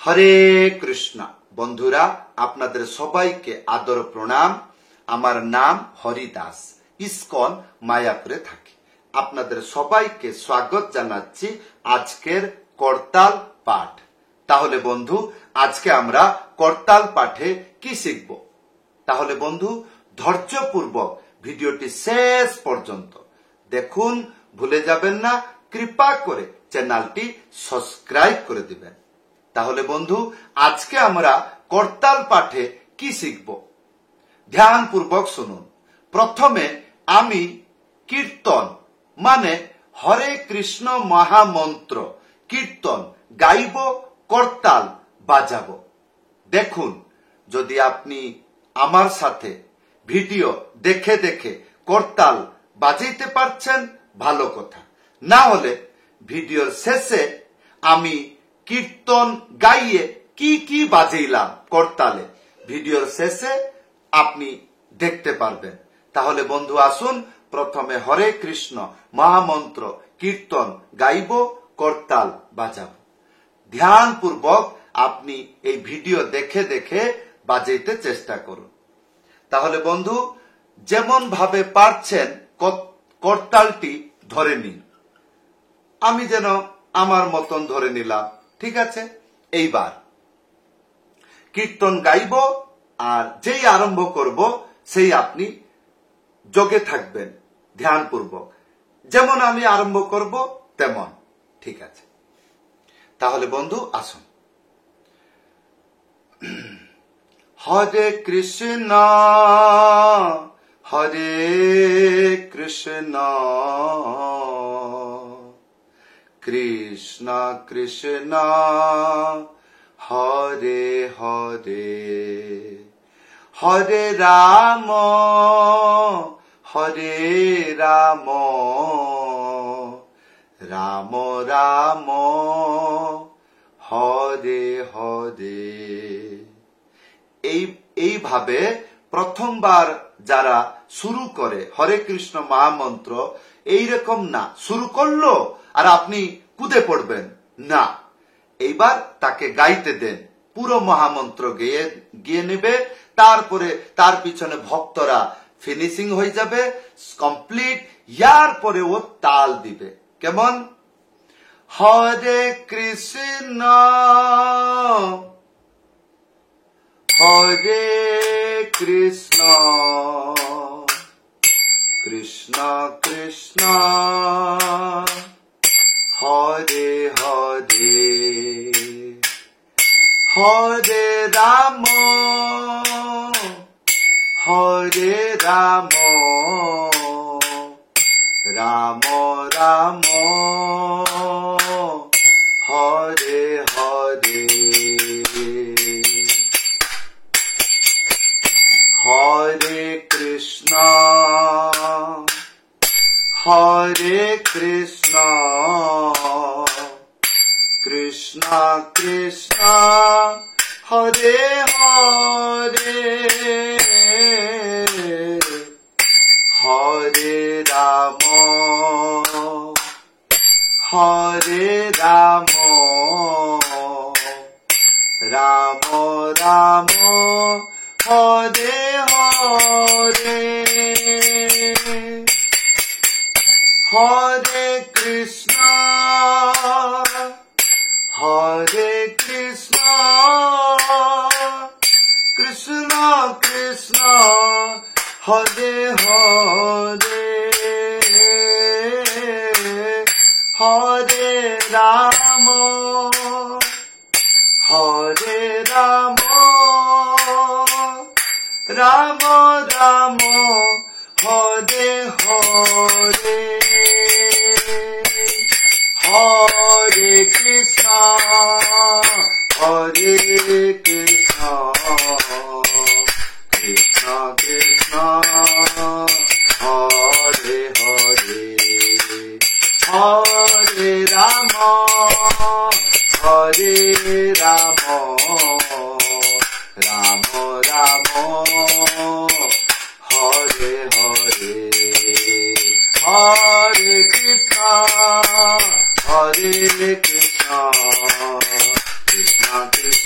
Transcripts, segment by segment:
হরে কৃষ্ণ। বন্ধুরা, আপনাদের সবাইকে আদর প্রণাম। আমার নাম হরিদাস, ইসকন মায়াপুরে থাকি। আপনাদের সবাইকে স্বাগত জানাচ্ছি আজকের করতাল পাঠ। তাহলে বন্ধু, আজকে আমরা করতাল পাঠে কি শিখব? তাহলে বন্ধু, ধৈর্যপূর্বক ভিডিওটি শেষ পর্যন্ত দেখুন, ভুলে যাবেন না কৃপা করে চ্যানেলটি সাবস্ক্রাইব করে দিবেন। তাহলে বন্ধু, আজকে আমরা করতাল পাঠে কি শিখব? ধ্যানপূর্বক শুনুন। প্রথমে আমি কীর্তন মানে হরে কৃষ্ণ মহামন্ত্র কীর্তন গাইব, করতাল বাজাবো। দেখুন, যদি আপনি আমার সাথে ভিডিও দেখে দেখে করতাল বাজাইতে পারছেন, ভালো কথা। না হলে ভিডিওর শেষে আমি কীর্তন গাইয়ে কি কি বাজাইলাম করতালে, ভিডিওর শেষে আপনি দেখতে পারবেন। তাহলে বন্ধু আসুন, প্রথমে হরে কৃষ্ণ মহামন্ত্র কীর্তন গাইব, করতাল বাজাবো। ধ্যানপূর্বক আপনি এই ভিডিও দেখে দেখে বাজাইতে চেষ্টা করুন। তাহলে বন্ধু, যেমন ভাবে পারছেন করতালটি ধরে নিন। আমি যেন আমার মতন ধরে নিলাম, ঠিক আছে? এইবার কীর্তন গাইব, আর যেই আরম্ভ করব সেই আপনি যোগে থাকবেন ধ্যানপূর্বক। যেমন আমি আরম্ভ করব তেমন, ঠিক আছে? তাহলে বন্ধু আসুন। হরে কৃষ্ণ হরে কৃষ্ণ কৃষ্ণ কৃষ্ণ হরে হরে, হরে রাম হরে রাম, রাম রাম হরে হরে। এইভাবে প্রথমবার যারা শুরু করে হরে কৃষ্ণ মহামন্ত্র, এইরকম না শুরু করলো আর আপনি কুদে পড়বেন না। এইবার তাকে গাইতে দেন, পুরো মহামন্ত্র গিয়ে নেবে। তারপরে তার পিছনে ভক্তরা ফিনিশিং হয়ে যাবে, কমপ্লিট। ইয়ার পরে ও তাল দিবে। কেমন? হরে কৃষ্ণ হরে কৃষ্ণ কৃষ্ণ কৃষ্ণ হরে হরে, হরে রাম হরে রাম, রাম রাম হরে হরে, হরে কৃষ্ণ হরে কৃষ্ণ কৃষ্ণ কৃষ্ণ হরে হরে, হরে রাম হরে রাম, রাম রাম হরে হরে, হরে কৃষ্ণ হরে কৃষ্ণ কৃষ্ণ কৃষ্ণ হরে হরে, হরে রাম হরে রাম, রাম রাম হরে হরে, হরে কৃষ্ণ হরে কৃষ্ণ কৃষ্ণ কৃষ্ণ হরে হরে, হরে রাম হরে রাম, রাম রাম হরে হরে, হরে কৃষ্ণ হরে কৃষ্ণ কৃষ্ণ কৃষ্ণ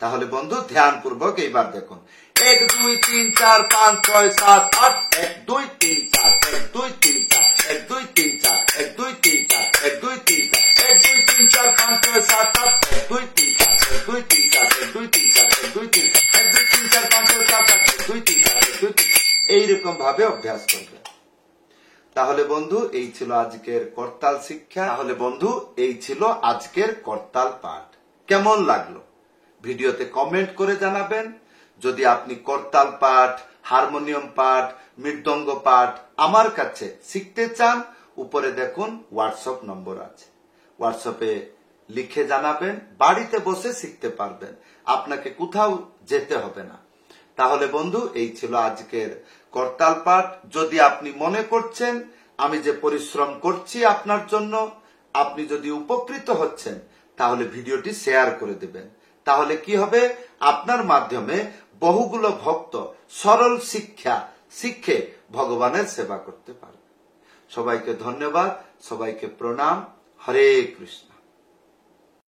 তাহলে বন্ধু ধ্যানপূর্বক এইবার দেখুন 1 2 3 4 5 6 7 8 1 2 3 4 1 2 3 4 1 2 3 4 1 2 3 4 1 2 3 4 1 2 3 4 5 6 7 8 1 2 3 4 1 2 3 4 1 2 3 4 1 2 3 1 2 3 4 5 6 7 8 1 2 3 4 1 2 3 এইরকম ভাবে অভ্যাস করবেন। তাহলে বন্ধু এই ছিল আজকের করতাল শিক্ষা। তাহলে বন্ধু এই ছিল আজকের করতাল পাঠ। কেমন লাগলো ভিডিওতে কমেন্ট করে জানাবেন। যদি আপনি করতাল পাঠ, হারমোনিয়াম পাঠ, মৃদঙ্গ পাঠ আমার কাছে শিখতে চান, উপরে দেখুন হোয়াটসঅ্যাপ নম্বর আছে, হোয়াটসঅ্যাপে লিখে জানাবেন। বাড়িতে বসে শিখতে পারবেন, আপনাকে কোথাও যেতে হবে না। তাহলে বন্ধু, এই ছিল আজকের করতাল পাঠ। যদি আপনি মনে করছেন আমি যে পরিশ্রম করছি আপনার জন্য, আপনি যদি উপকৃত হচ্ছেন, তাহলে ভিডিওটি শেয়ার করে দেবেন। তাহলে কি হবে, আপনার মাধ্যমে বহুগুলো ভক্ত সরল শিক্ষা শিখে ভগবানের সেবা করতে পারবে। সবাইকে ধন্যবাদ, সবাইকে প্রণাম। হরে কৃষ্ণ।